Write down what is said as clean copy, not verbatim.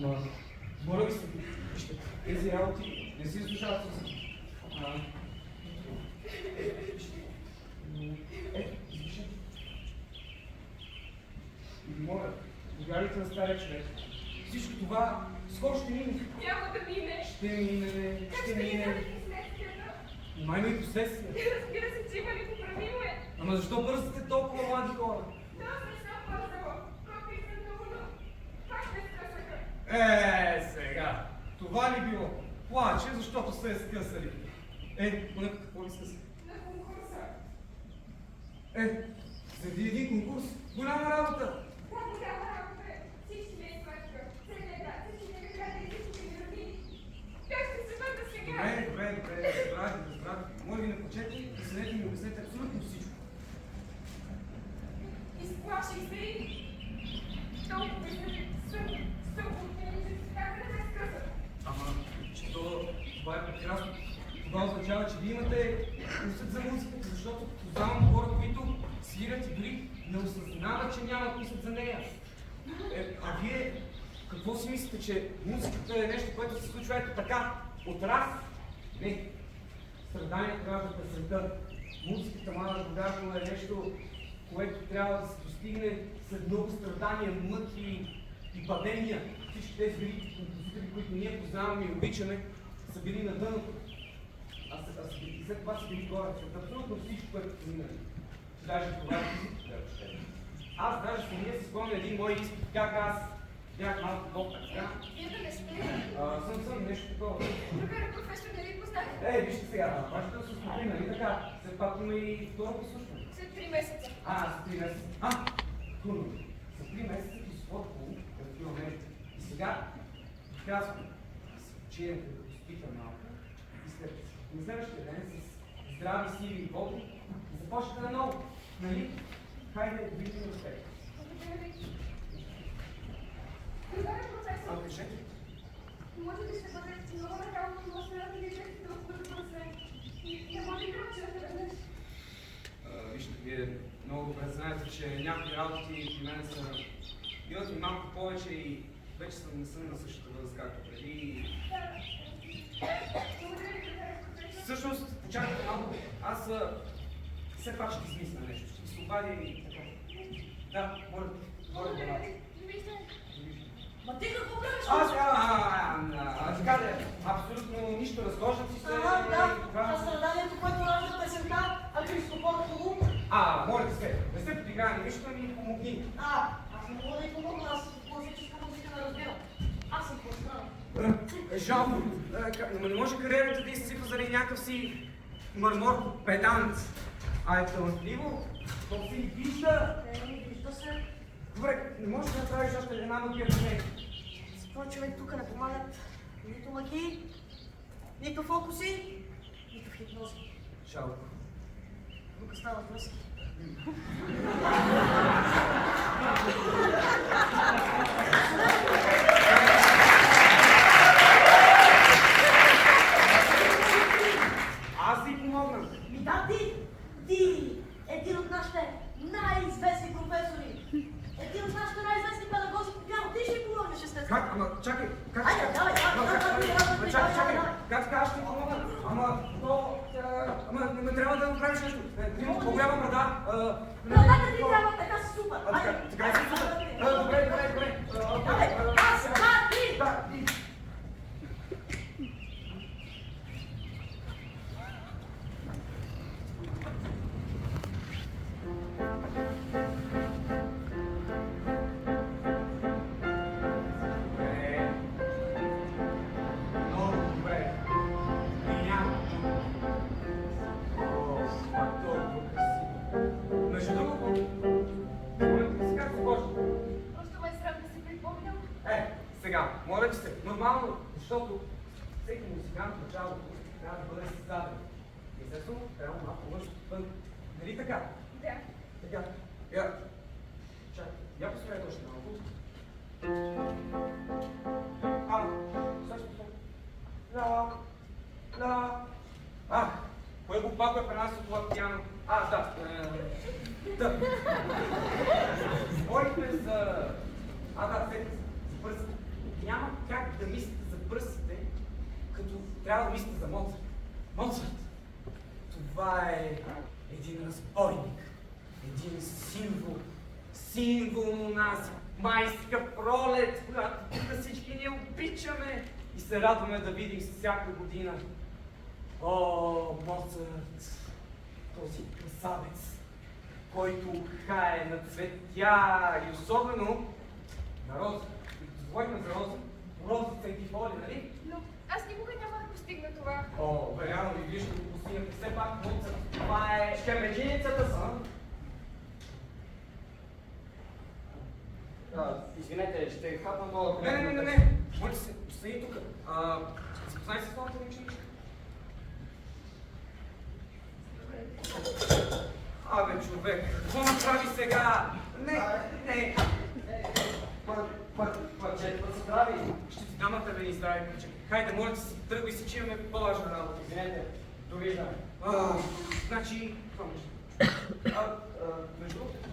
Ама, моля ви се, вижте, тези работи не си заслужават с... Излишен. И моля, повярвайте на стария човек. Всичко това скоро ще мине. Няма да мине. Ще мине, ще мине. Но има и последствия. Разбира се, че има ли поправимо е. Ама защо бързате толкова млади хора? Да, не съм бързала. Колко искам много. Пак не скъсаха. Сега. Това ли било? Плаче, защото се е скъсали. Поне какво ли скъса? На конкурса. Заради един конкурс, голяма работа. Да, голяма работа е. Всички ме изплачаха. Целият град, всички ме гради, всички ме родини. Как ще се върна сега? Добре, разбрах. Моля ви, не плачете и седете и ми обяснете абсолютно всичко. Изплаших се и... Толкова изглежда съботни, как да ме скъсат. Ама, че това е прекрасно. Това означава, че вие имате усет за музиката, защото познавам хора, които свирят и дори не осъзнават, че нямат усет за нея. А вие какво си мислите, че музиката е нещо, което се случва ето така, от раз? Не. Страданието трябва да пресвета. Музиката, млада Богданова, е нещо, което трябва да се достигне след много страдания, мъки и падения. Всички тези велики композитори, които ние познаваме и обичаме, са били на дъното. И след това са били горе. След абсолютно всичко, което са минали. Даже това е физика. Аз даже самия си спомня един мой изпит, как аз бях малко доктор. Вие да не сте? Съм нещо такова. Друга професор не ви познах. Вижте сега, вашата да се успокои, нали така? След пак има и второ послушване. След 3 месеца. След 3 месеца. Хубаво. За 3 месеца ти сфоткал, като имам нещо. И сега, казвам, чието да поспита малко и след на следващия ден с здрави сили и води започнете наново. Нали? Хайде, видим успех. Благодаря ви. Добре, професор. Кажете. Може би ще бъде много нахално, но ще да видите толкова добро свет. Не може ли да чуете веднъж? Вижте, вие много добре знаете, че някои работи при мен са имат ми малко повече и вече не съм на същата възраст, както преди. Благодаря ви, професор. Всъщност, почакайте малко. Аз все пак ще измисля нещо. Ще се обадя и така. Да, моля. Благодаря ви. Довиждане. Ма ти какво правиш? Така да е. Абсолютно нищо. Разхождам си се. Да. Страданието, което ражда песента, а Христофор Колумб. Моля се. Не се подиграе на нищо, ми помогни. Аз не мога да й помогна, аз класическа музика не разбирам. Аз съм по-страна. Жалко. Но не може кариерата да изсипа заради някакъв си мармор педант. Е талантливо. То си вижда. Вижда се. Добре, не можеш да направиш още една магия за мен. С това човек тук не помагат нито магии, нито фокуси, нито хипнози. Жалко. Тук стават връзки. Аз ти помогна. Да, ти, един от нашите най-известни професори, един от нашите най-известни педагози по пиано, ти ще ми помогнеш, естествено. Как? Ама чакай. Как? Айде, давай. Чакай. Как така ще ти помогна? Ама не трябва да направиш нещо. Трябва по-голяма брада. Брадата ти трябва, така си супер. Така си супер. Добре. Давай, аз, ти. Да, ти. Моля ви се, нормално, защото всеки музикант в началото трябва да бъде създаден. Естествено, трябва малко външно вън. Нали така? Да. Така. Чакай, я посвяйте още малко. Също. Кое го пако е пренасил това пиано? Да. Говорихме за... сетих се, за пръст. няма как да мислите за пръстите, като трябва да мислите за Моцарт. Моцарт! Това е един разбойник, един символ, символ на нас, майска пролет, която тук всички ние обичаме и се радваме да видим всяка година. О, Моцарт, този красавец, който хае на цветя и особено на роза. Говорихме за роза. Розата и ти воли, нали? Но аз никога няма да постигна това. О, вероятно ви вие ще го постигнете. Все пак Моцарт, това е шкембеджиницата си. Извинете, ще хапна много. Не. Може се, остани тук. Запознай се с новата ученичка. Абе, човек, какво направи сега? Не. Парчето се прави. Ще ти дам на тебе ни здрави, парче. Хайде, моля ти си тръгвай си, че имаме по-важна работа. Извинете. Довиждане. Значи, това между другото.